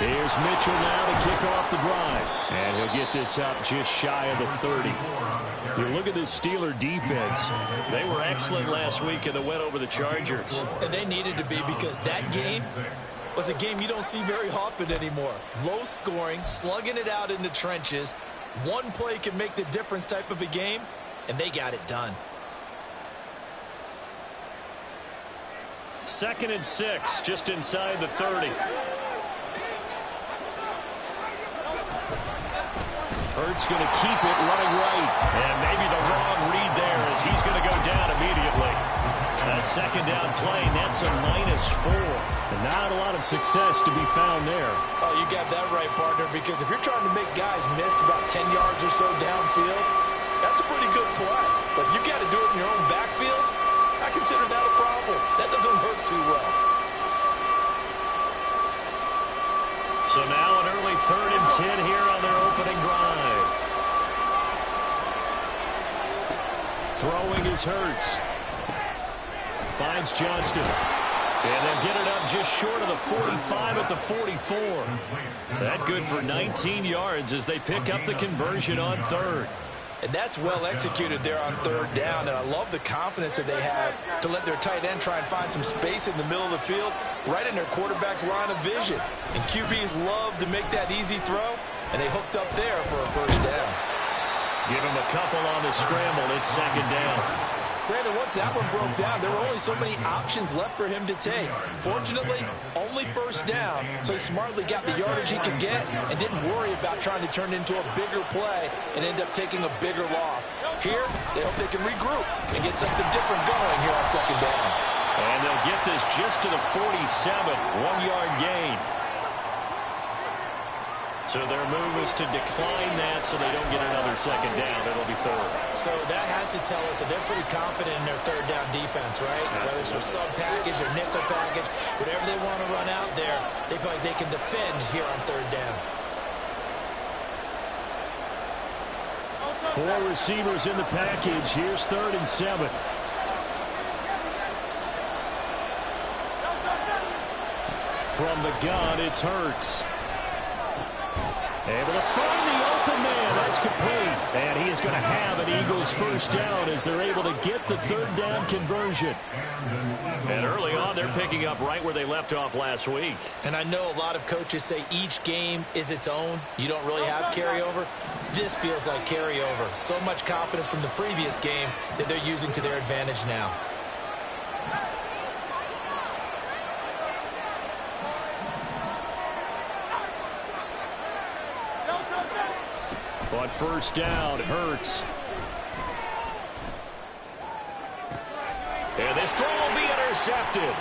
Here's Mitchell now to kick off the drive. And he'll get this up just shy of the 30. You look at this Steeler defense. They were excellent last week in the win over the Chargers. And they needed to be, because that game was a game you don't see very often anymore. Low scoring, slugging it out in the trenches. One play can make the difference type of a game, and they got it done. 2nd and 6, just inside the 30. Hurts going to keep it running right. And maybe the wrong read there, as he's going to go down immediately. That 2nd down play, that's a -4. And not a lot of success to be found there. Oh, you got that right, partner, because if you're trying to make guys miss about 10 yards or so downfield, that's a pretty good play. But if you got to do it in your own backfield, I consider that a problem. That doesn't hurt too well. So now an early 3rd and 10 here on their opening drive. Throwing is Hurts. Finds Johnston. And they'll get it up just short of the 45 at the 44. That good for 19 yards as they pick up the conversion on 3rd. And that's well executed there on 3rd down. And I love the confidence that they have to let their tight end try and find some space in the middle of the field, right in their quarterback's line of vision. And QBs love to make that easy throw, and they hooked up there for a 1st down. Give him a couple on the scramble. It's 2nd down. Brandon, once that one broke down, there were only so many options left for him to take. Fortunately, only 1st down, so he smartly got the yardage he could get and didn't worry about trying to turn it into a bigger play and end up taking a bigger loss. Here, they hope they can regroup and get something different going here on 2nd down. And they'll get this just to the 47, 1-yard gain. So their move is to decline that so they don't get another 2nd down. It'll be 3rd. So that has to tell us that they're pretty confident in their 3rd down defense, right? Absolutely. Whether it's a sub package or nickel package, whatever they want to run out there, they feel like they can defend here on 3rd down. 4 receivers in the package. Here's 3rd and 7. From the gun, it's Hurts. Able to find the open man. That's complete. And he is going to have an Eagles 1st down as they're able to get the 3rd down conversion. And early on, they're picking up right where they left off last week. And I know a lot of coaches say each game is its own. You don't really have carryover. This feels like carryover. So much confidence from the previous game that they're using to their advantage now. On 1st down, Hurts. And this throw will be intercepted.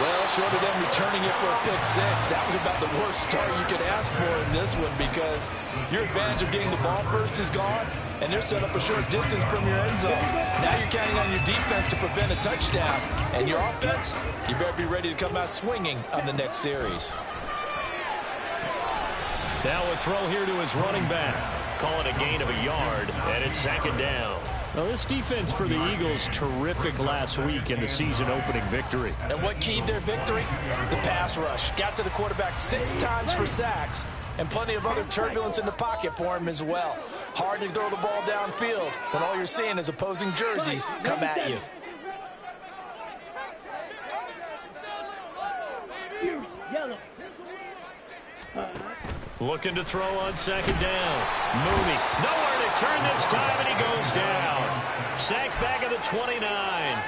Well, short of them returning it for a pick 6, that was about the worst start you could ask for in this one, because your advantage of getting the ball first is gone, and they're set up a short distance from your end zone. Now you're counting on your defense to prevent a touchdown, and your offense, you better be ready to come out swinging on the next series. Now a throw here to his running back. Call it a gain of a yard, and it's 2nd down. Now, this defense for the Eagles, terrific last week in the season-opening victory. And what keyed their victory? The pass rush. Got to the quarterback 6 times for sacks, and plenty of other turbulence in the pocket for him as well. Hard to throw the ball downfield when all you're seeing is opposing jerseys come at you. Looking to throw on 2nd down. Mooney, nowhere to turn this time, and he goes down. Sacked back at the 29.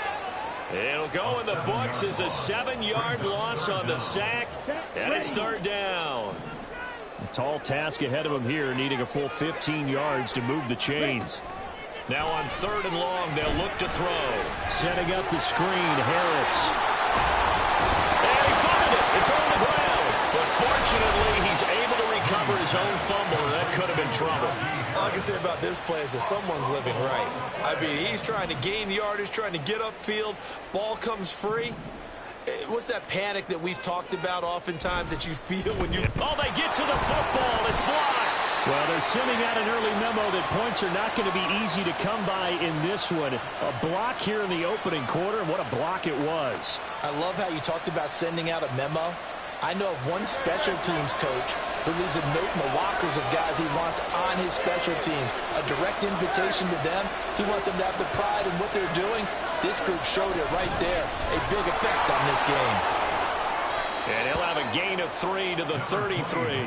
It'll go in the books as a 7-yard loss on the sack, and it's 3rd down. A tall task ahead of him here, needing a full 15 yards to move the chains. Now on 3rd and long, they'll look to throw. Setting up the screen, Harris. And he found it. It's on the ground. But fortunately, he's able to recover his own fumble, and that could have been trouble. All I can say about this play is that someone's living right. I mean, he's trying to gain yardage, trying to get upfield. Ball comes free. What's that panic that we've talked about oftentimes that you feel when you... Oh, they get to the football. It's blocked. Well, they're sending out an early memo that points are not going to be easy to come by in this one. A block here in the opening quarter, and what a block it was. I love how you talked about sending out a memo. I know of one special teams coach who leaves a note in the lockers of guys he wants on his special teams. A direct invitation to them. He wants them to have the pride in what they're doing. This group showed it right there. A big effect on this game. And he'll have a gain of 3 to the 33.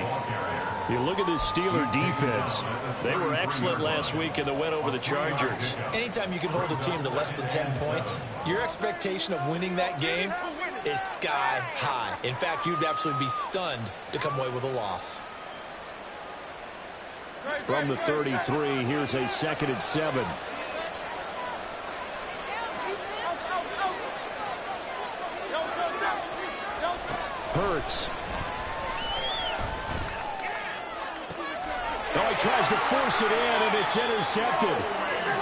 You look at this Steeler defense. They were excellent last week in the win over the Chargers. Anytime you can hold a team to less than 10 points, your expectation of winning that game is sky high. In fact, you'd absolutely be stunned to come away with a loss. From the 33, here's a 2nd and 7. Hurts. Oh, he tries to force it in, and it's intercepted.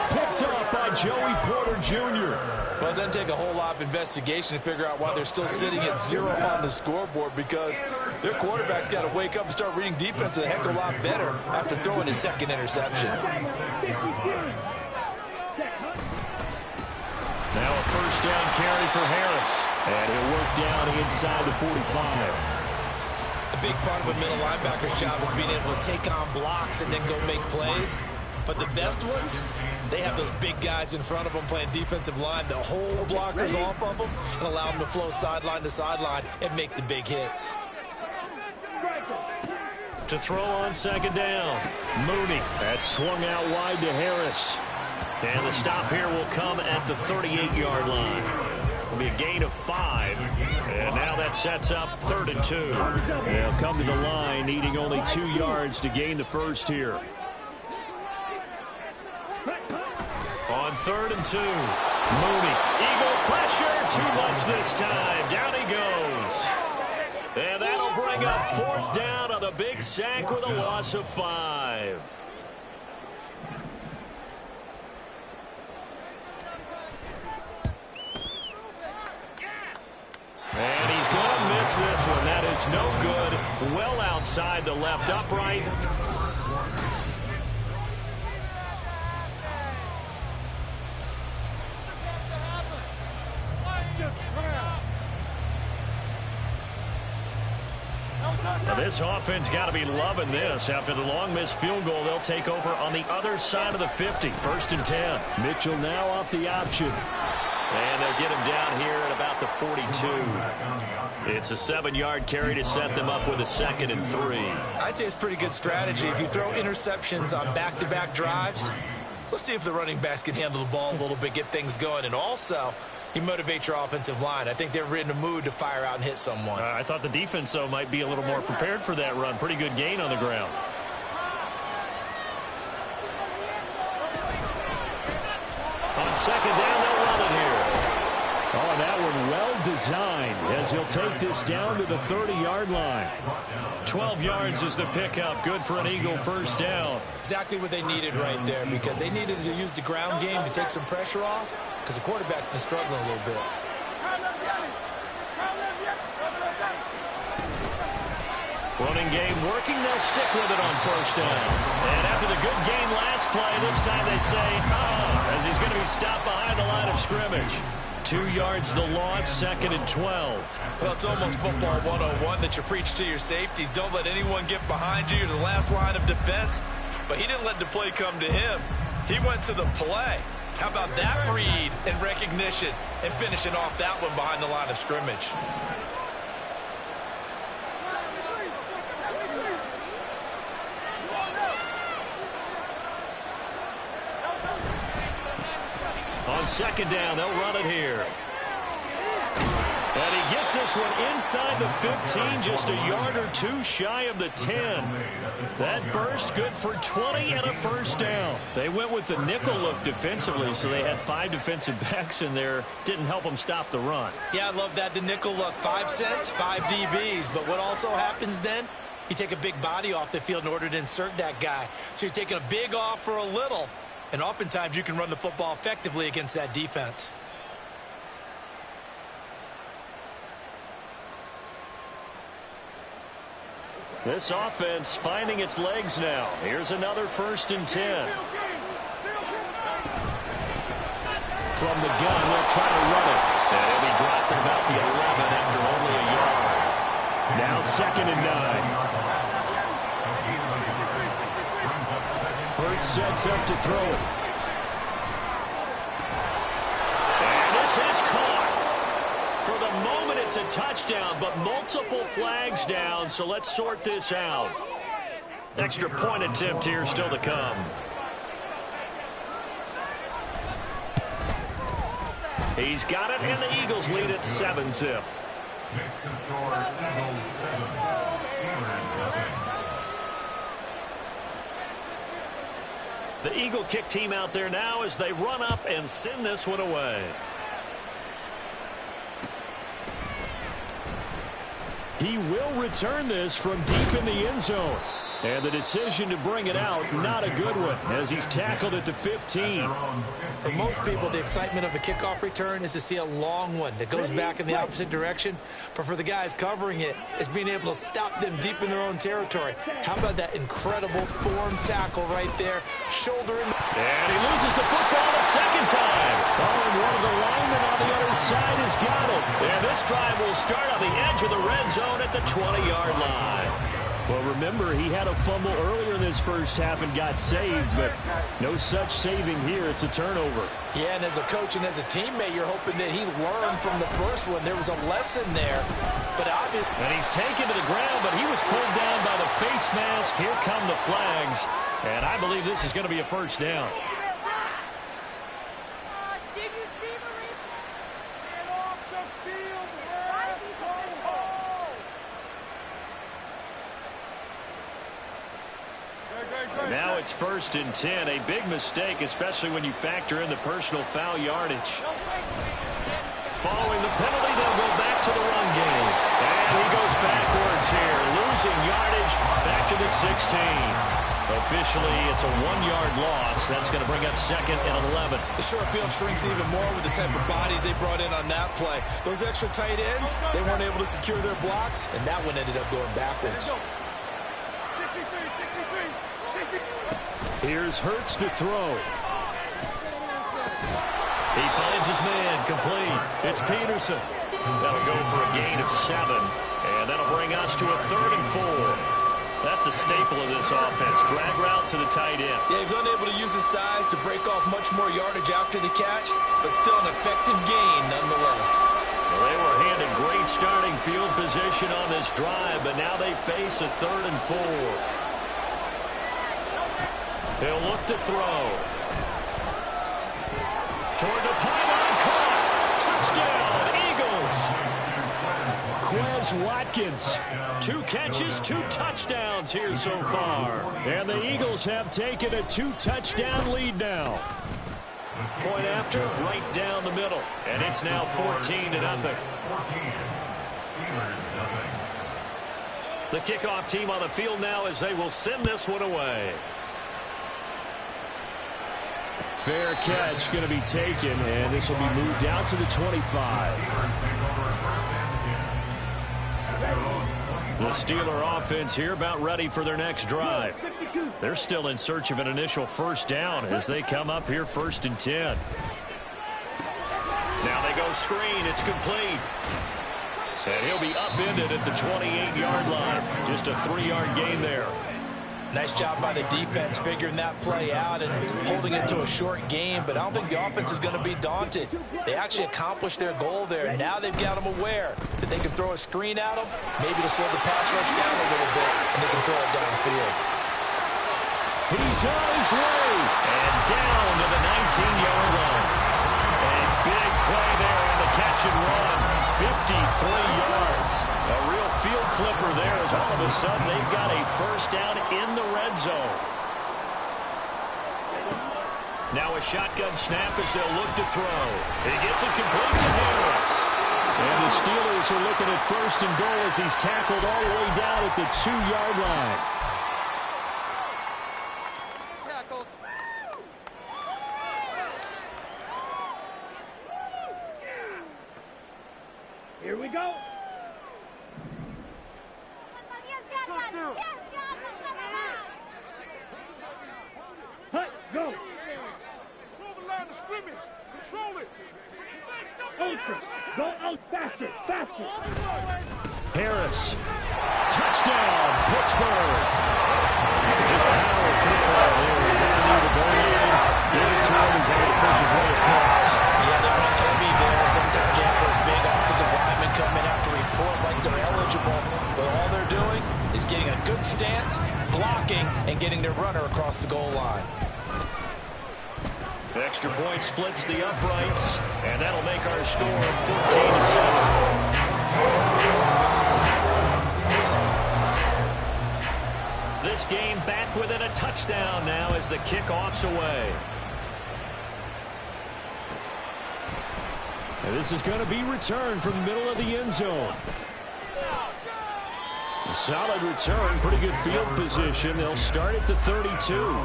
Picked up by Joey Porter Jr. Well, it doesn't take a whole lot of investigation to figure out why they're still sitting at 0 on the scoreboard, because their quarterback's got to wake up and start reading defense a heck of a lot better after throwing his 2nd interception. Now a 1st down carry for Harris. And he'll work down inside the 45. A big part of a middle linebacker's job is being able to take on blocks and then go make plays. But the best ones, they have those big guys in front of them playing defensive line that hold the blockers off of them and allow them to flow sideline to sideline and make the big hits. To throw on 2nd down, Mooney. That's swung out wide to Harris. And the stop here will come at the 38-yard line. It'll be a gain of 5. And now that sets up 3rd and 2. They'll come to the line, needing only 2 yards to gain the first here. On 3rd and 2, Mooney. Eagle pressure, too much this time. Down he goes. And that'll bring up 4th down on the big sack with a loss of 5. And he's going to miss this one. That is no good. Well outside the left upright. Now this offense got to be loving this. After the long missed field goal, they'll take over on the other side of the 50. 1st and 10. Mitchell now off the option. And they'll get him down here at about the 42. It's a 7-yard carry to set them up with a 2nd and 3. I'd say it's pretty good strategy. If you throw interceptions on back-to-back drives, let's see if the running backs can handle the ball a little bit, get things going. And also, you motivate your offensive line. I think they're in a mood to fire out and hit someone. I thought the defense, though, might be a little more prepared for that run. Pretty good gain on the ground. On 2nd down, they'll run it here. Oh, and that one well designed as he'll take this down to the 30-yard line. 12 yards is the pickup. Good for an Eagle 1st down. Exactly what they needed right there, because they needed to use the ground game to take some pressure off, because the quarterback's been struggling a little bit. Running game working. They'll stick with it on 1st down. And after the good gain last play, this time they say, as he's going to be stopped behind the line of scrimmage. 2 yards the loss, 2nd and 12. Well, it's almost football 101 that you preach to your safeties. Don't let anyone get behind you. You're the last line of defense. But he didn't let the play come to him. He went to the play. How about that read and recognition and finishing off that one behind the line of scrimmage? On 2nd down, they'll run it here. And he gets this one inside the 15, just a yard or 2 shy of the 10. That burst good for 20 and a 1st down. They went with the nickel look defensively, so they had 5 defensive backs in there. Didn't help them stop the run. Yeah, I love that. The nickel look, 5 cents, 5 DBs. But what also happens then? You take a big body off the field in order to insert that guy. So you're taking a big off for a little. And oftentimes you can run the football effectively against that defense. This offense finding its legs now. Here's another 1st and 10. From the gun, they'll try to run it. And he'll be dropped at about the 11 after only a yard. Now 2nd and 9. Hurts sets up to throw it. And this is caught. For the moment, it's a touchdown, but multiple flags down, so let's sort this out. Extra point attempt here still to come. He's got it, and the Eagles lead at 7-zip. Next to score, Eagles 7, Steelers nothing. The Eagle kick team out there now as they run up and send this one away. He will return this from deep in the end zone. And the decision to bring it out, not a good one, as he's tackled at the 15. For most people, the excitement of a kickoff return is to see a long one that goes back in the opposite direction. But for the guys covering it, it's being able to stop them deep in their own territory. How about that incredible form tackle right there, shouldering. And he loses the football a second time. Oh, and one of the linemen on the other side has got it. And this drive will start on the edge of the red zone at the 20-yard line. Well, remember, he had a fumble earlier in this first half and got saved, but no such saving here. It's a turnover. Yeah, and as a coach and as a teammate, you're hoping that he learned from the first one. There was a lesson there, but obviously. And he's taken to the ground, but he was pulled down by the face mask. Here come the flags, and I believe this is going to be a first down. Now it's 1st and 10. A big mistake, especially when you factor in the personal foul yardage. Following the penalty, they'll go back to the run game. And he goes backwards here, losing yardage back to the 16. Officially, it's a 1-yard loss. That's going to bring up 2nd and 11. The short field shrinks even more with the type of bodies they brought in on that play. Those extra tight ends, they weren't able to secure their blocks, and that one ended up going backwards. Here's Hurts to throw. He finds his man, complete. It's Peterson. That'll go for a gain of 7, and that'll bring us to a 3rd and 4. That's a staple of this offense. Drag route to the tight end. Yeah, he's unable to use his size to break off much more yardage after the catch, but still an effective gain nonetheless. Well, they were handed great starting field position on this drive, but now they face a 3rd and 4. He'll look to throw. Toward the pylon, caught. Touchdown, Eagles. Quez Watkins. 2 catches, 2 touchdowns here so far. And the Eagles have taken a 2-touchdown lead now. Point after, right down the middle. And it's now 14-0. The kickoff team on the field now as they will send this one away. Fair catch going to be taken, and this will be moved out to the 25. The Steeler offense here about ready for their next drive. They're still in search of an initial first down as they come up here 1st and 10. Now they go screen. It's complete. And he'll be upended at the 28-yard line. Just a 3-yard gain there. Nice job by the defense figuring that play out and holding it to a short game, but I don't think the offense is going to be daunted. They actually accomplished their goal there. Now they've got them aware that they can throw a screen at them, maybe to slow the pass rush down a little bit, and they can throw it downfield. He's on his way, and down to the 19-yard line. And big play there on the catch and run, 53 yards. A real field flipper there as all of a sudden they've got a first down in the red zone. Now a shotgun snap as they'll look to throw. He gets it complete to Harris. And the Steelers are looking at 1st and goal as he's tackled all the way down at the 2-yard line. Here we go. Hut, go. Control the line of scrimmage. Control it. Ultra, go out faster, faster. Harris. Touchdown, Pittsburgh. Just power football there. He's going to need the goal line. Give it to him. He's able to push his way across. Yeah, they're not heavy there. Sometimes you have those big offensive linemen come in after report like they're eligible. But all they're doing is getting a good stance, blocking, and getting their runner across the goal line. Extra point splits the uprights, and that'll make our score 14-7. This game back within a touchdown now as the kickoff's away. And this is going to be returned from the middle of the end zone. A solid return, pretty good field position. They'll start at the 32.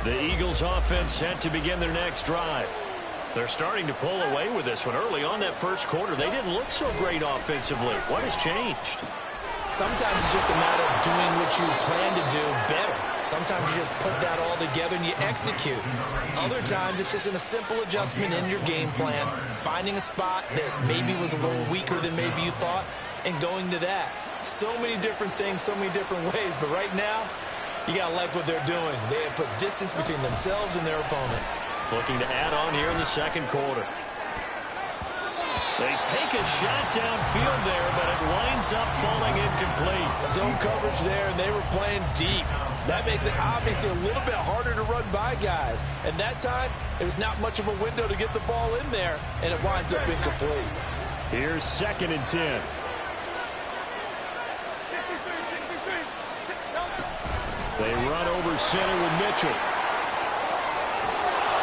The Eagles offense set to begin their next drive. They're starting to pull away with this one. Early on that first quarter, they didn't look so great offensively. What has changed? Sometimes it's just a matter of doing what you plan to do better. Sometimes you just put that all together and you execute. Other times it's just in a simple adjustment in your game plan, finding a spot that maybe was a little weaker than maybe you thought, and going to that. So many different things, so many different ways, but right now, you got to like what they're doing. They have put distance between themselves and their opponent. Looking to add on here in the second quarter. They take a shot downfield there, but it winds up falling incomplete. Zone coverage there, and they were playing deep. That makes it obviously a little bit harder to run by guys. And that time, it was not much of a window to get the ball in there, and it winds up incomplete. Here's 2nd and 10. They run over center with Mitchell.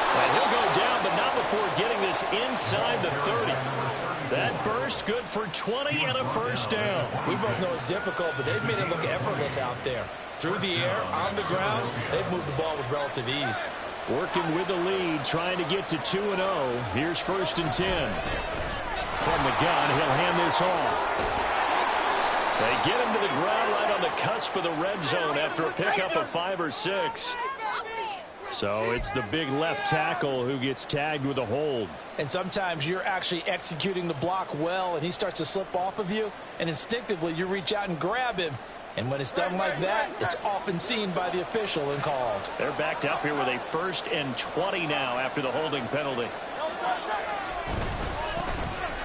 And he'll go down, but not before getting this inside the 30. That burst good for 20 and a first down. We both know it's difficult, but they've made it look effortless out there. Through the air, on the ground, they've moved the ball with relative ease. Working with the lead, trying to get to 2-0. Here's 1st and 10. From the gun, he'll hand this off. They get him to the ground right on the cusp of the red zone after a pickup of 5 or 6. So it's the big left tackle who gets tagged with a hold. And sometimes you're actually executing the block well, and he starts to slip off of you, and instinctively you reach out and grab him. And when it's done like that, it's often seen by the official and called. They're backed up here with a 1st and 20 now after the holding penalty.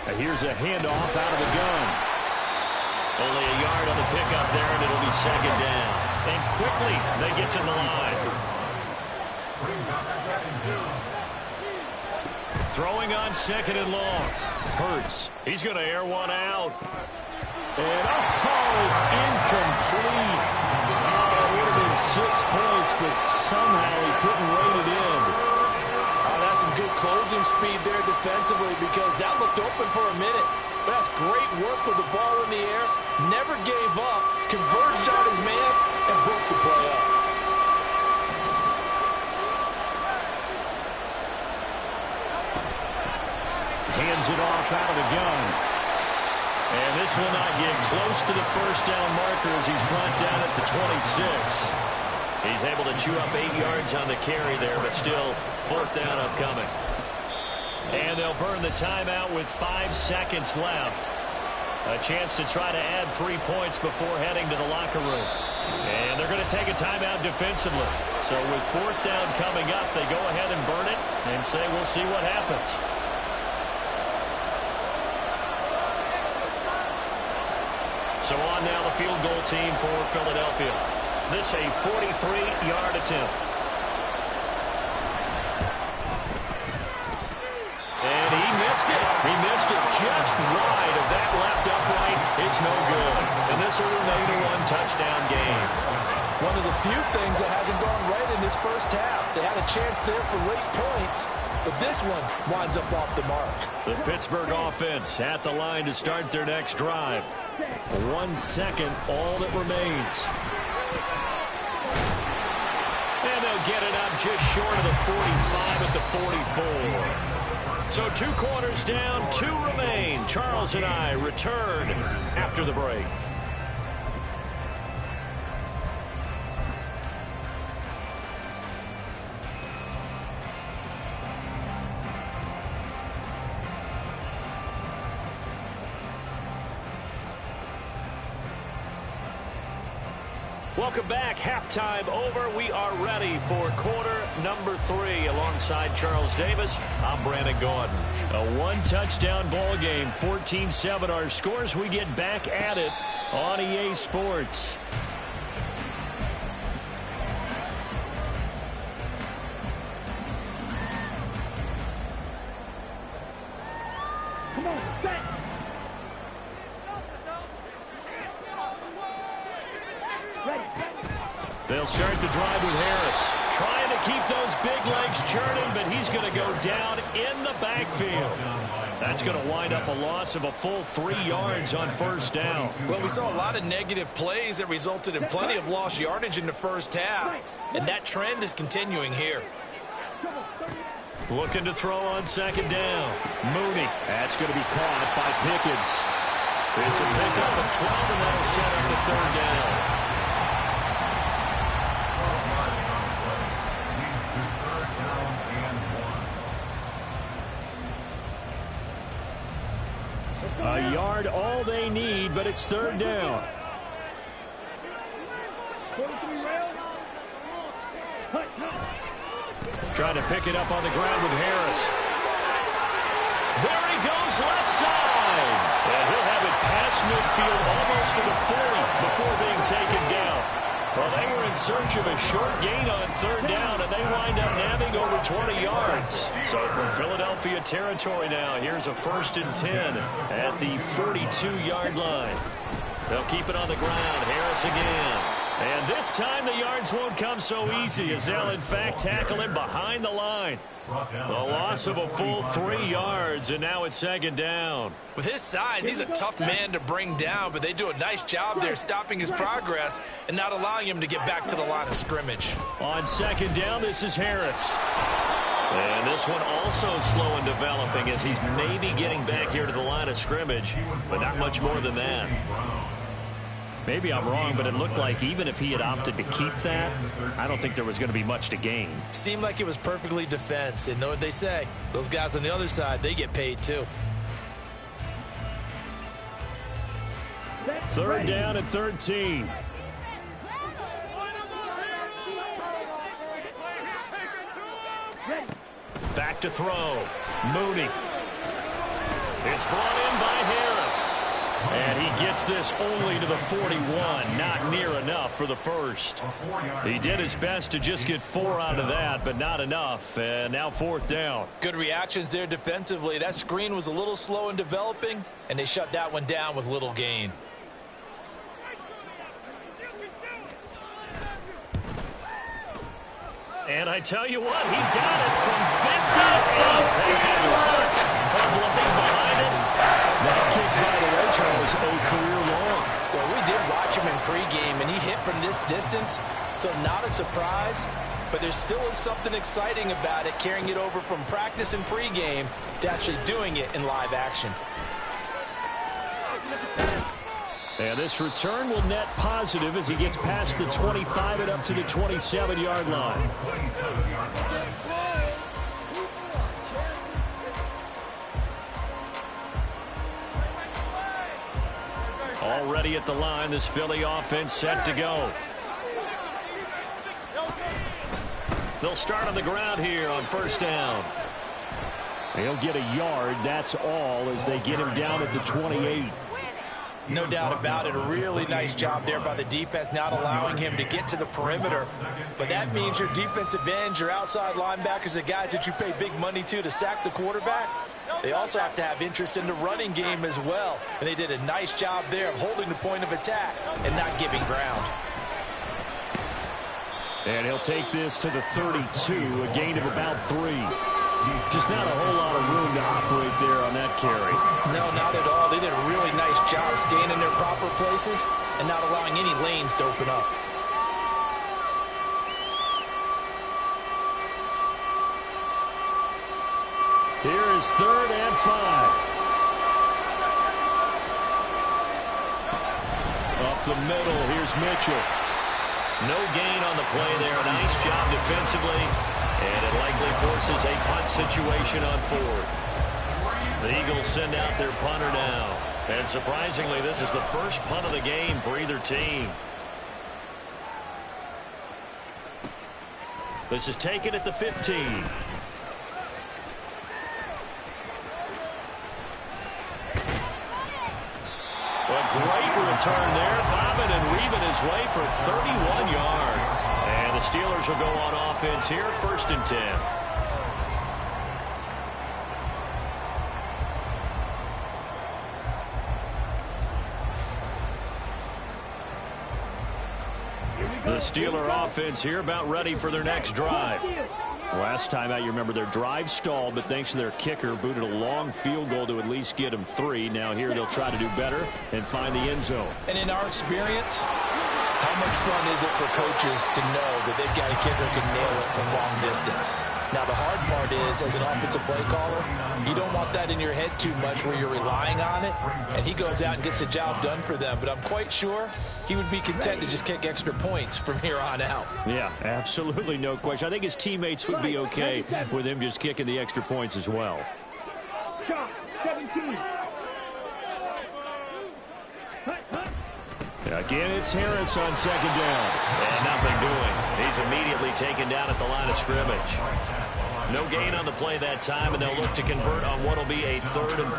And here's a handoff out of the gun. Only a yard on the pickup there, and it'll be 2nd down. And quickly they get to the line. Throwing on 2nd and long. Hurts. He's going to air one out. And it's incomplete. Oh, it would have been 6 points, but somehow he couldn't rein it in. Oh, that's some good closing speed there defensively, because that looked open for a minute. But that's great work with the ball in the air. Never gave up. Converged on his man and broke the play up. Hands it off out of the gun. And this will not get close to the first down marker as he's brought down at the 26. He's able to chew up 8 yards on the carry there, but still 4th down upcoming. And they'll burn the timeout with 5 seconds left. A chance to try to add 3 points before heading to the locker room. And they're going to take a timeout defensively. So with 4th down coming up, they go ahead and burn it and say we'll see what happens. So on now the field goal team for Philadelphia. This a 43-yard attempt. And he missed it. He missed it just wide of that left upright. It's no good. And this will remain a 1-touchdown game. One of the few things that hasn't gone right in this first half. They had a chance there for late points, but this one winds up off the mark. The Pittsburgh offense at the line to start their next drive. 1 second, all that remains. And they'll get it up just short of the 45 at the 44. So 2 quarters down, 2 remain. Charles and I return after the break. Welcome back. Halftime over. We are ready for quarter number 3. Alongside Charles Davis, I'm Brandon Gaudin. A 1-touchdown ball game, 14-7 our scores. We get back at it on EA Sports. Come on, set. They'll start the drive with Harris. Trying to keep those big legs churning, but he's going to go down in the backfield. That's going to wind up a loss of a full 3 yards on first down. Well, we saw a lot of negative plays that resulted in plenty of lost yardage in the first half, and that trend is continuing here. Looking to throw on second down. Mooney. That's going to be caught by Pickens. It's a pickup of 12, and that'll set up the third down. A yard, all they need, but it's third down. Trying to pick it up on the ground with Harris. There he goes, left side. And he'll have it past midfield, almost to the 40 before being taken down. Well, they were in search of a short gain on third down, and they wind up nabbing over 20 yards. So from Philadelphia territory now, here's a 1st and 10 at the 42-yard line. They'll keep it on the ground. Harris again. And this time the yards won't come so easy as they'll, in fact, tackle him behind the line. The loss of a full 3 yards, and now it's second down. With his size, he's a tough man to bring down, but they do a nice job there stopping his progress and not allowing him to get back to the line of scrimmage. On second down, this is Harris. And this one also slow in developing as he's maybe getting back here to the line of scrimmage, but not much more than that. Maybe I'm wrong, but it looked like even if he had opted to keep that, I don't think there was going to be much to gain. Seemed like it was perfectly defense. And know what they say? Those guys on the other side, they get paid too. Third down and 13. Back to throw. Mooney. It's brought in by Harris. And he gets this only to the 41. Not near enough for the first. He did his best to just get 4 out of that, but not enough. And now fourth down. Good reactions there defensively. That screen was a little slow in developing, and they shut that one down with little gain. And I tell you what, he got it from 50 and they had lots of looking behind it. That kick, by the way, Charles, a career long. Well, we did watch him in pregame, and he hit from this distance, so not a surprise. But there still is something exciting about it, carrying it over from practice and pregame to actually doing it in live action. And this return will net positive as he gets past the 25 and up to the 27-yard line. Already at the line, this Philly offense set to go. They'll start on the ground here on first down. They'll get a yard, that's all, as they get him down at the 28. No doubt about it. A really nice job there by the defense, not allowing him to get to the perimeter. But that means your defensive ends, your outside linebackers, the guys that you pay big money to sack the quarterback, they also have to have interest in the running game as well. And they did a nice job there of holding the point of attack and not giving ground. And he'll take this to the 32, a gain of about 3. Just not a whole lot of room to operate there on that carry. No, not at all. They did a really nice job staying in their proper places and not allowing any lanes to open up. Here is is 3rd and 5. Up the middle, here's Mitchell. No gain on the play there. Nice job defensively. And it likely forces a punt situation on 4th. The Eagles send out their punter now. And surprisingly, this is the first punt of the game for either team. This is taken at the 15. A great return there. Bobbing and weaving his way for 31 yards. And the Steelers will go on offense here, 1st and 10. The Steeler offense here about ready for their next drive. Last time out, you remember their drive stalled, but thanks to their kicker, booted a long field goal to at least get them 3. Now here they'll try to do better and find the end zone. And in our experience, how much fun is it for coaches to know that they've got a kicker who can nail it from long distance? Now, the hard part is, as an offensive play caller, you don't want that in your head too much where you're relying on it, and he goes out and gets the job done for them. But I'm quite sure he would be content to just kick extra points from here on out. Yeah, absolutely no question. I think his teammates would be okay with him just kicking the extra points as well. 17. Again, it's Harris on 2nd down. And nothing doing. He's immediately taken down at the line of scrimmage. No gain on the play that time, and they'll look to convert on what will be a 3rd and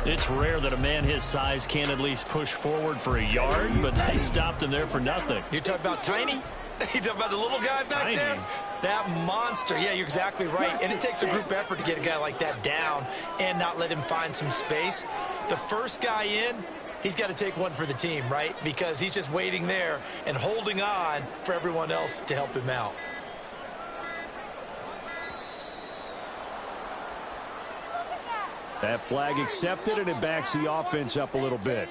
4. It's rare that a man his size can at least push forward for a yard, but they stopped him there for nothing. You're talking about Tiny? You talking about the little guy back there? That monster. Yeah, you're exactly right. And it takes a group effort to get a guy like that down and not let him find some space. The first guy in, he's got to take one for the team, right? Because he's just waiting there and holding on for everyone else to help him out. That flag accepted, and it backs the offense up a little bit.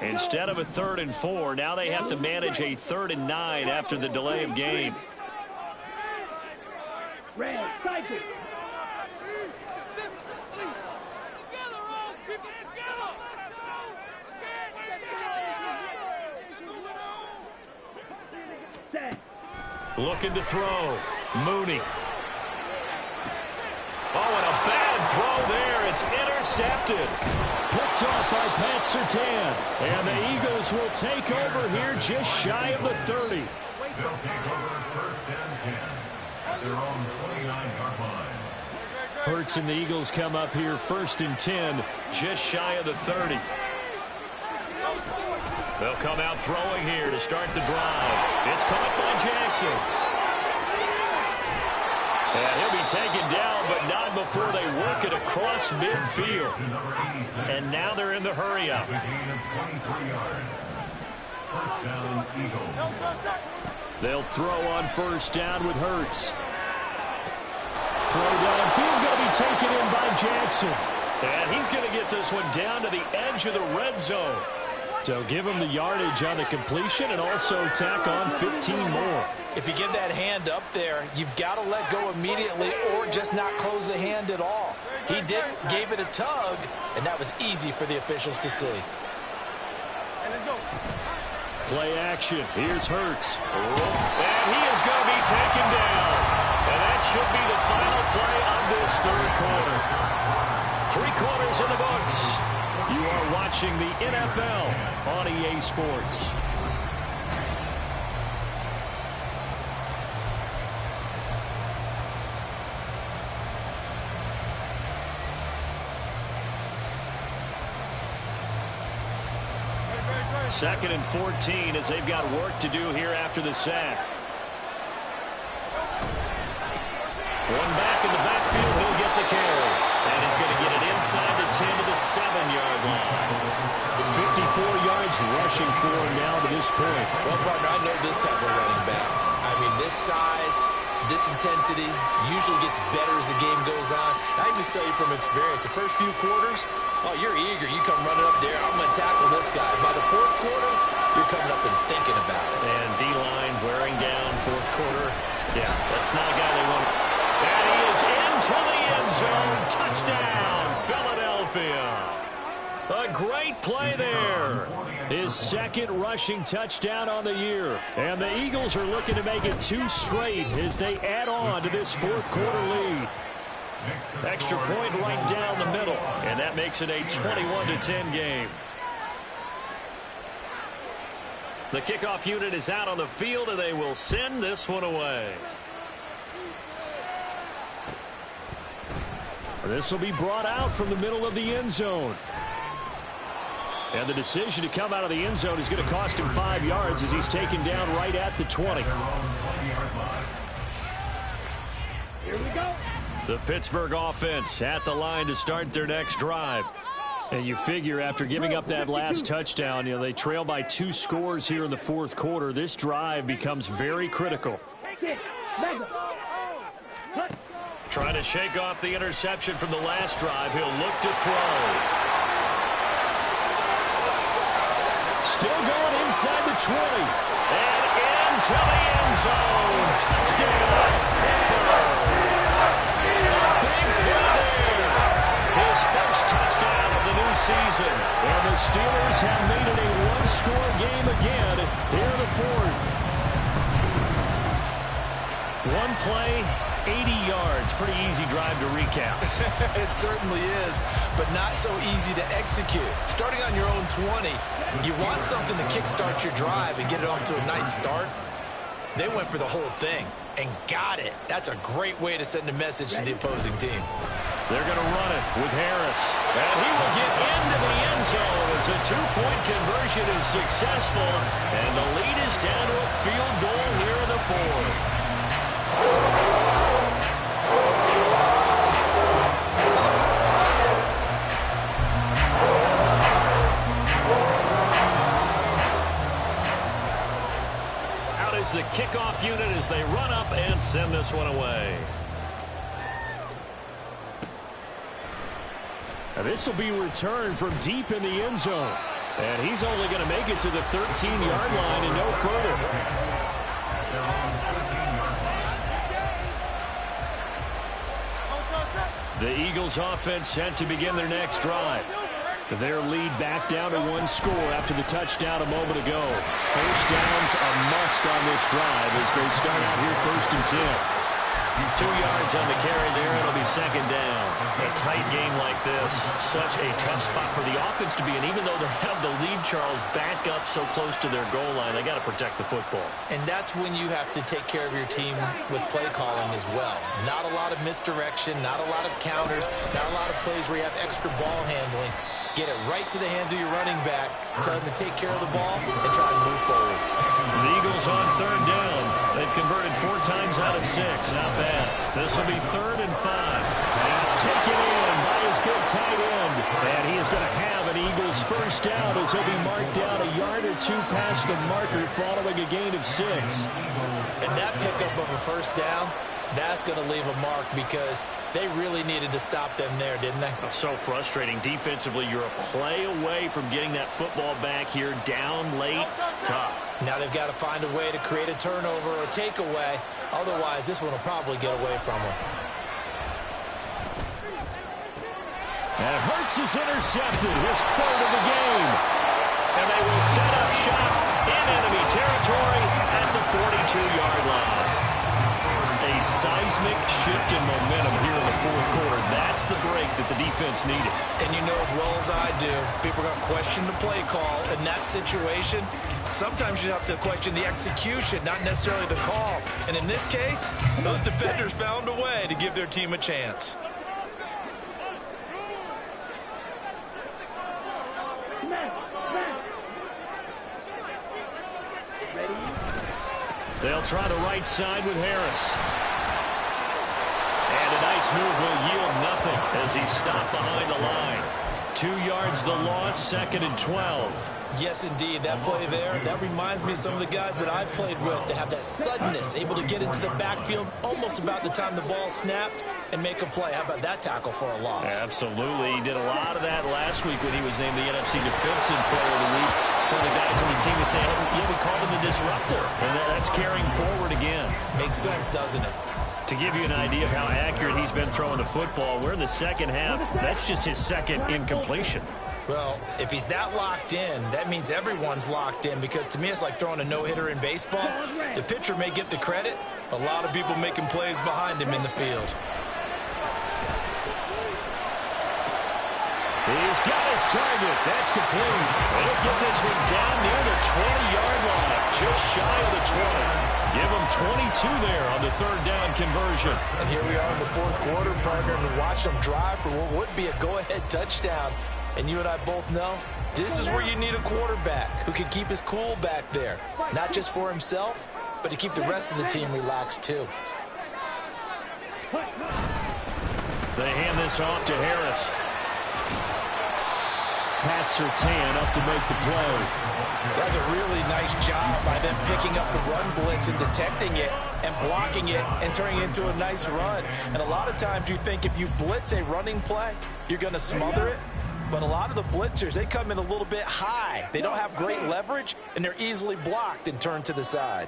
Instead of a 3rd and 4, now they have to manage a 3rd and 9 after the delay of game. Looking to throw. Mooney. Oh, and a bad throw there. It's intercepted. Picked off by Pat Surtain. And the Eagles will take over here just shy of the 30. They'll take over 1st and 10 at their own 29-yard line. Hurts and the Eagles come up here 1st and 10, just shy of the 30. They'll come out throwing here to start the drive. It's caught by Jackson. And he'll be taken down, but not before they work it across midfield. And now they're in the hurry-up. They'll throw on 1st down with Hurts. Throw downfield going to be taken in by Jackson. And he's going to get this one down to the edge of the red zone. So give him the yardage on the completion and also tack on 15 more. If you give that hand up there, you've got to let go immediately or just not close the hand at all. He gave it a tug, and that was easy for the officials to see. Play action. Here's Hurts. And he is going to be taken down. And that should be the final play of this 3rd quarter. 3 quarters in the books. You are watching the NFL on EA Sports. Second and 14 as they've got work to do here after the sack. One back in the backfield, he'll get the carry. And he's going to get it inside the 10 to the 7-yard line. 54 yards rushing for him now to this point. Well, partner, I know this type of running back. I mean, this size, this intensity usually gets better as the game goes on. And I can just tell you from experience, the first few quarters, oh, you're eager. You come running up there, I'm going to tackle this guy. By the 4th quarter, you're coming up and thinking about it. And D-line wearing down 4th quarter. Yeah, that's not a guy they want great play there. His second rushing touchdown on the year. And the Eagles are looking to make it 2 straight as they add on to this fourth quarter lead. Extra point right down the middle. And that makes it a 21-10 game. The kickoff unit is out on the field, and they will send this one away. This will be brought out from the middle of the end zone. And the decision to come out of the end zone is going to cost him 5 yards as he's taken down right at the 20. Here we go. The Pittsburgh offense at the line to start their next drive. And you figure after giving up that last touchdown, they trail by 2 scores here in the fourth quarter. This drive becomes very critical. Take it. Mega. Cut. Trying to shake off the interception from the last drive. He'll look to throw. Still going inside the 20. And into the end zone. Touchdown, Pittsburgh. A big play there. His first touchdown of the new season. And the Steelers have made it a one-score game again here in the fourth. One play, 80 yards. Pretty easy drive to recap. It certainly is, but not so easy to execute. Starting on your own 20, you want something to kickstart your drive and get it off to a nice start. They went for the whole thing and got it. That's a great way to send a message to the opposing team. They're going to run it with Harris. And he will get into the end zone as a 2-point conversion is successful. And the lead is down to a field goal here in the fourth. Out is the kickoff unit as they run up and send this one away. Now this will be returned from deep in the end zone. And he's only going to make it to the 13-yard line and no further. The Eagles offense set to begin their next drive. Their lead back down to 1 score after the touchdown a moment ago. First down's a must on this drive as they start out here 1st and 10. 2 yards on the carry there. It'll be 2nd down. A tight game like this, such a tough spot for the offense to be in. Even though they have the lead, Charles, back up so close to their goal line, they got to protect the football. And that's when you have to take care of your team with play calling as well. Not a lot of misdirection, not a lot of counters, not a lot of plays where you have extra ball handling. Get it right to the hands of your running back, tell him to take care of the ball, and try to move forward. The Eagles on 3rd down. They've converted 4 times out of 6. Not bad. This will be 3rd and 5. And it's taken in by his big tight end. And he is going to have an Eagles first down as he'll be marked down a yard or 2 past the marker following a gain of 6. And that pickup of a first down, that's going to leave a mark because they really needed to stop them there, didn't they? So frustrating. Defensively, you're a play away from getting that football back here down late. Tough. Now they've got to find a way to create a turnover or takeaway. Otherwise, this one will probably get away from them. And Hurts is intercepted. His 3rd of the game. And they will set up shop in enemy territory at the 42-yard line. A seismic shift in momentum here in the fourth quarter. That's the break that the defense needed. And you know as well as I do, people are going to question the play call in that situation. Sometimes you have to question the execution, not necessarily the call. And in this case, those defenders found a way to give their team a chance. They'll try the right side with Harris. And a nice move will yield nothing as he's stopped behind the line. 2 yards the loss, 2nd and 12. Yes, indeed. That play there, that reminds me of some of the guys that I played with that have that suddenness, able to get into the backfield almost about the time the ball snapped and make a play. How about that tackle for a loss? Absolutely. He did a lot of that last week when he was named the NFC Defensive Player of the Week. One of the guys on the team was saying, yeah, we called him the disruptor. And that's carrying forward again. Makes sense, doesn't it? To give you an idea of how accurate he's been throwing the football, we're in the second half. That's just his 2nd incompletion. Well, if he's that locked in, that means everyone's locked in, because to me it's like throwing a no-hitter in baseball. The pitcher may get the credit, a lot of people making plays behind him in the field. He's got his target. That's complete. He'll get this one down near the 20-yard line, just shy of the 20. Give him 22 there on the third down conversion. And here we are in the fourth quarter, partner, and watch them drive for what would be a go-ahead touchdown. And you and I both know this is where you need a quarterback who can keep his cool back there, not just for himself, but to keep the rest of the team relaxed too. They hand this off to Harris. Pat Surtain up to make the play. That's a really nice job by them picking up the run blitz and detecting it and blocking it and turning it into a nice run. And a lot of times you think if you blitz a running play, you're going to smother it. But a lot of the blitzers, they come in a little bit high. They don't have great leverage, and they're easily blocked and turned to the side.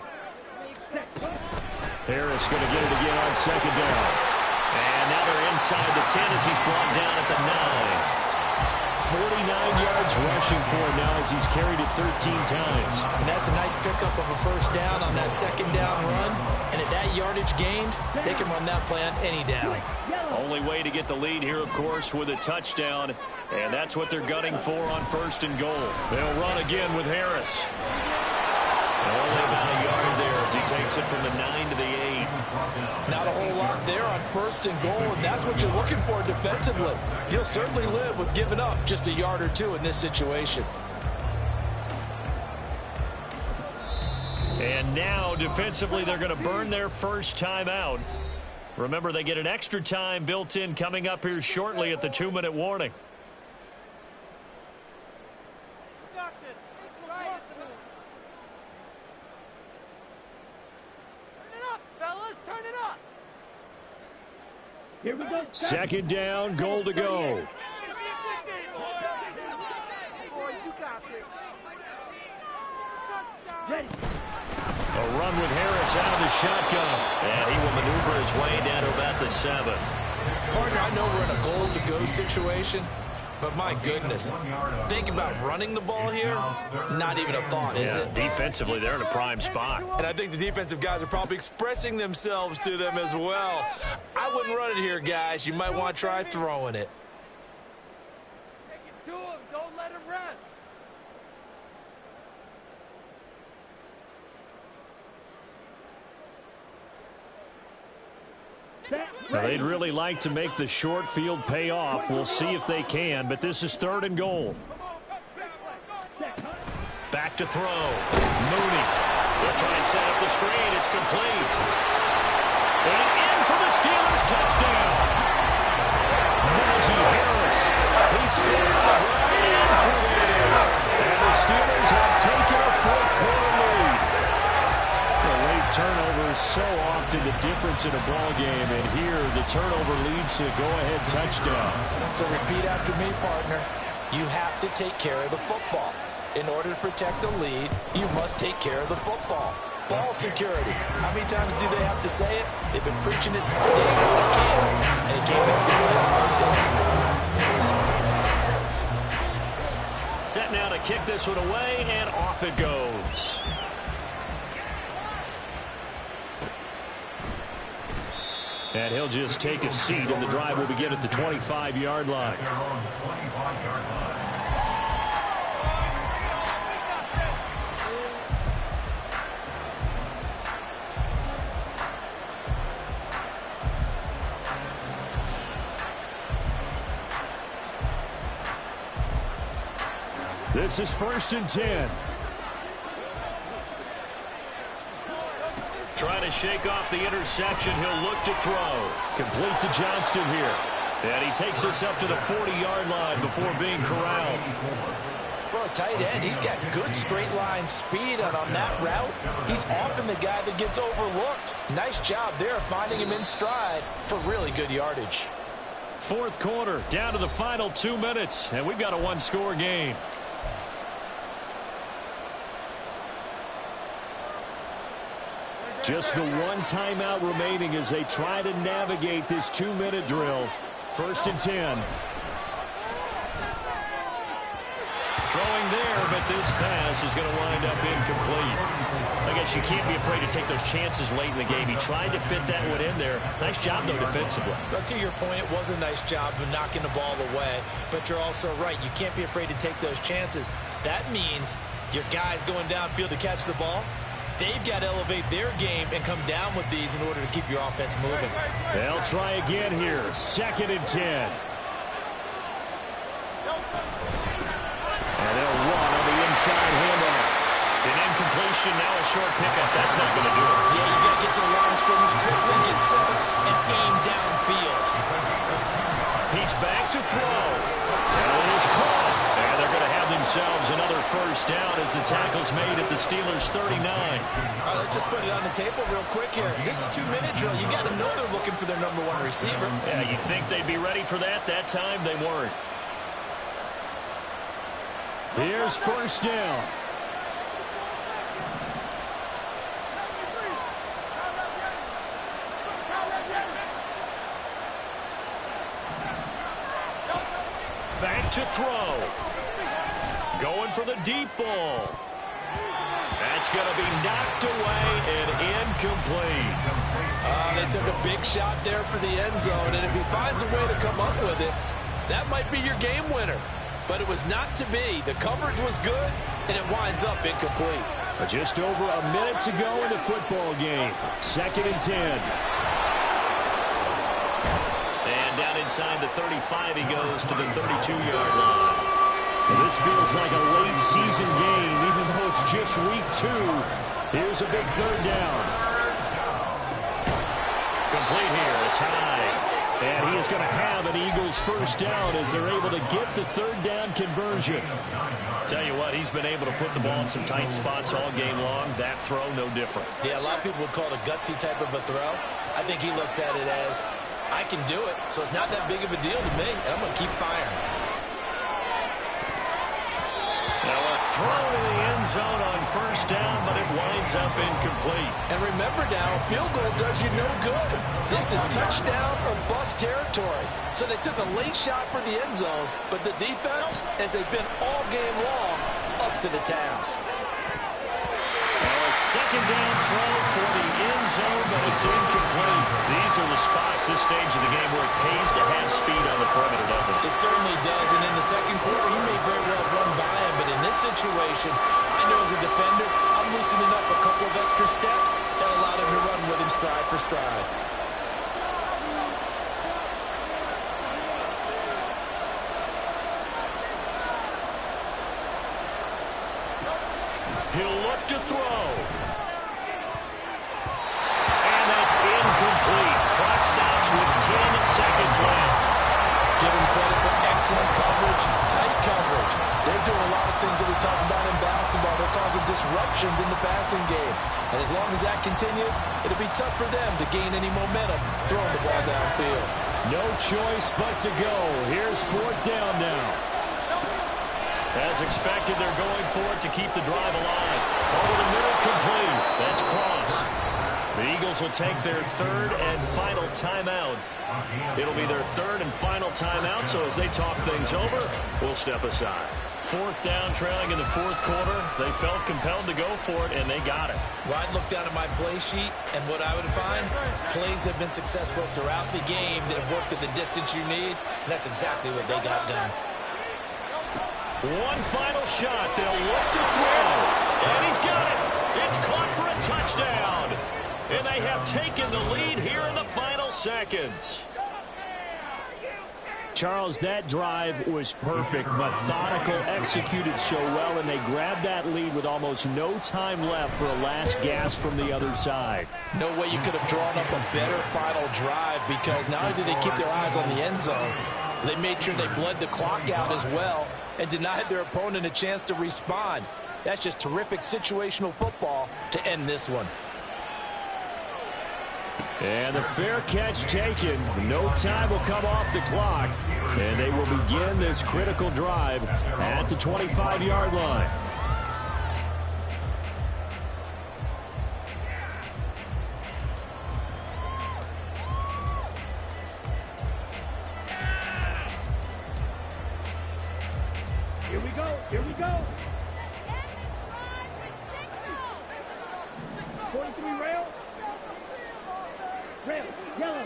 Harris going to get it again on second down. And now they're inside the 10 as he's brought down at the 9. 49 yards rushing for him now as he's carried it 13 times. And that's a nice pickup of a first down on that second down run. And at that yardage gained, they can run that play on any down. Only way to get the lead here, of course, with a touchdown. And that's what they're gunning for on first and goal. They'll run again with Harris. Only about a yard there as he takes it from the 9 to the 8. Not a whole lot there on first and goal, and that's what you're looking for defensively. You'll certainly live with giving up just a yard or two in this situation. And now, defensively, they're going to burn their first time out. Remember, they get an extra time built in coming up here shortly at the 2-minute warning. Here we go. Second down, goal to go. Ready. A run with Harris out of the shotgun. And he will maneuver his way down to about the 7. Partner, I know we're in a goal-to-go situation, but my goodness, think about running the ball here, not even a thought, is it? Defensively, they're in a prime spot. And I think the defensive guys are probably expressing themselves to them as well. I wouldn't run it here, guys. You might want to try throwing it. Take it to him. Don't let him rest. Now, they'd really like to make the short field pay off. We'll see if they can, but this is third and goal. Back to throw. Mooney. They'll try and set up the screen. It's complete. And in for the Steelers touchdown. Najee Harris. He scored on the ground and through the air. And the Steelers have taken a fourth quarter lead. The late turnovers so often the difference in a ball game, and here the turnover leads to a go-ahead touchdown. So repeat after me, partner. You have to take care of the football. In order to protect a lead, you must take care of the football. Ball security. How many times do they have to say it? They've been preaching it since day one of camp, and it came back to play a hard day. Set now to kick this one away, and off it goes. And he'll just take a seat, and the drive will begin at the 25-yard line. Their own 25-yard line. This is first and 10. Trying to shake off the interception. He'll look to throw. Complete to Johnston here. And he takes us up to the 40-yard line before being corralled. For a tight end, he's got good straight line speed, and on that route, he's often the guy that gets overlooked. Nice job there finding him in stride for really good yardage. Fourth quarter, down to the final 2 minutes, and we've got a one-score game. Just the one timeout remaining as they try to navigate this 2-minute drill. First and 10. Throwing there, but this pass is going to wind up incomplete. I guess you can't be afraid to take those chances late in the game. He tried to fit that one in there. Nice job, though, defensively. But to your point, it was a nice job of knocking the ball away. But you're also right. You can't be afraid to take those chances. That means your guys going downfield to catch the ball, they've got to elevate their game and come down with these in order to keep your offense moving. They'll try again here. 2nd and 10. And they'll run on the inside handoff. An incompletion, now a short pickup. That's not going to do it. Yeah, you got to get to the line of scrimmage quickly, get set up, and aim downfield. He's back to throw. And it is caught. And they're going to have themselves another first down as the tackle's made at the Steelers' 39. All right, let's just put it on the table real quick here. This is 2-minute drill. You got to know they're looking for their #1 receiver. Yeah, you think they'd be ready for that? That time they weren't. Here's first down. Back to throw. Going for the deep ball. That's going to be knocked away and incomplete. They took a big shot there for the end zone, and if he finds a way to come up with it, that might be your game winner. But it was not to be. The coverage was good, and it winds up incomplete. Just over a minute to go in the football game. 2nd and 10. And down inside the 35, he goes to the 32-yard line. And this feels like a late season game, even though it's just week 2. Here's a big 3rd down. Complete here. It's high. And he is going to have an Eagles first down as they're able to get the 3rd down conversion. Tell you what, he's been able to put the ball in some tight spots all game long. That throw, no different. Yeah, a lot of people would call it a gutsy type of a throw. I think he looks at it as, I can do it, so it's not that big of a deal to me, and I'm going to keep firing. Now a throw to the end zone on first down, but it winds up incomplete. And remember now, a field goal does you no good. This is touchdown or bust territory. So they took a late shot for the end zone, but the defense, as they've been all game long, up to the task. A 2nd down throw for the end zone, but it's incomplete. These are the spots, this stage of the game, where it pays to have speed on the perimeter, doesn't it? It certainly does, and in the second quarter, he may very well run by him, but in this situation, I know as a defender, I'm loosening up a couple of extra steps that allowed him to run with him stride for stride. He'll look to throw. And that's incomplete. Clock stops with 10 seconds left. Give him credit for excellent coverage, tight coverage. They're doing a lot of things that we talk about in basketball. They're causing disruptions in the passing game. And as long as that continues, it'll be tough for them to gain any momentum throwing the ball downfield. No choice but to go. Here's 4th down now. As expected, they're going for it to keep the drive alive. Over the middle, complete. That's Cross. The Eagles will take their 3rd and final timeout. It'll be their 3rd and final timeout, so as they talk things over, we'll step aside. 4th down, trailing in the 4th quarter. They felt compelled to go for it, and they got it. Well, I'd look down at my play sheet, and what I would find, plays have been successful throughout the game that have worked at the distance you need, and that's exactly what they got done. One final shot. They'll look to throw. And he's got it. It's caught for a touchdown. And they have taken the lead here in the final seconds. Charles, that drive was perfect. Methodical, executed so well, and they grabbed that lead with almost no time left for a last gasp from the other side. No way you could have drawn up a better final drive, because not only did they keep their eyes on the end zone, they made sure they bled the clock out as well and denied their opponent a chance to respond. That's just terrific situational football to end this one. And the fair catch taken. No time will come off the clock. And they will begin this critical drive at the 25-yard line. Here we go. Here we go. 43 rail. Rail, yellow.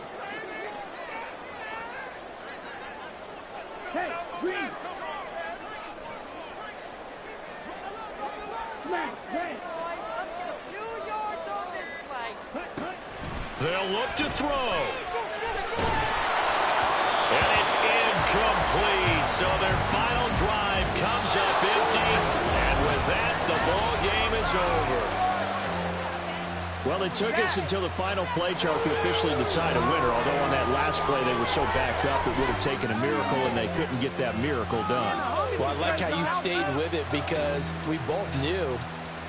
Hey, green. Smash, red. Cut, cut. They'll look to throw. And it's incomplete. So their final drive comes up empty. And with that, the ball game is over. Well, it took us until the final play, Charles, to officially decide a winner. Although on that last play they were so backed up, it would have taken a miracle, and they couldn't get that miracle done. Well, I like how you stayed with it because we both knew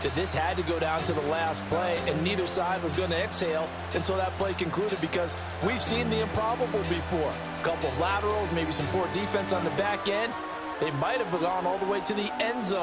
that this had to go down to the last play, and neither side was going to exhale until that play concluded because we've seen the improbable before. A couple of laterals, maybe some poor defense on the back end. They might have gone all the way to the end zone.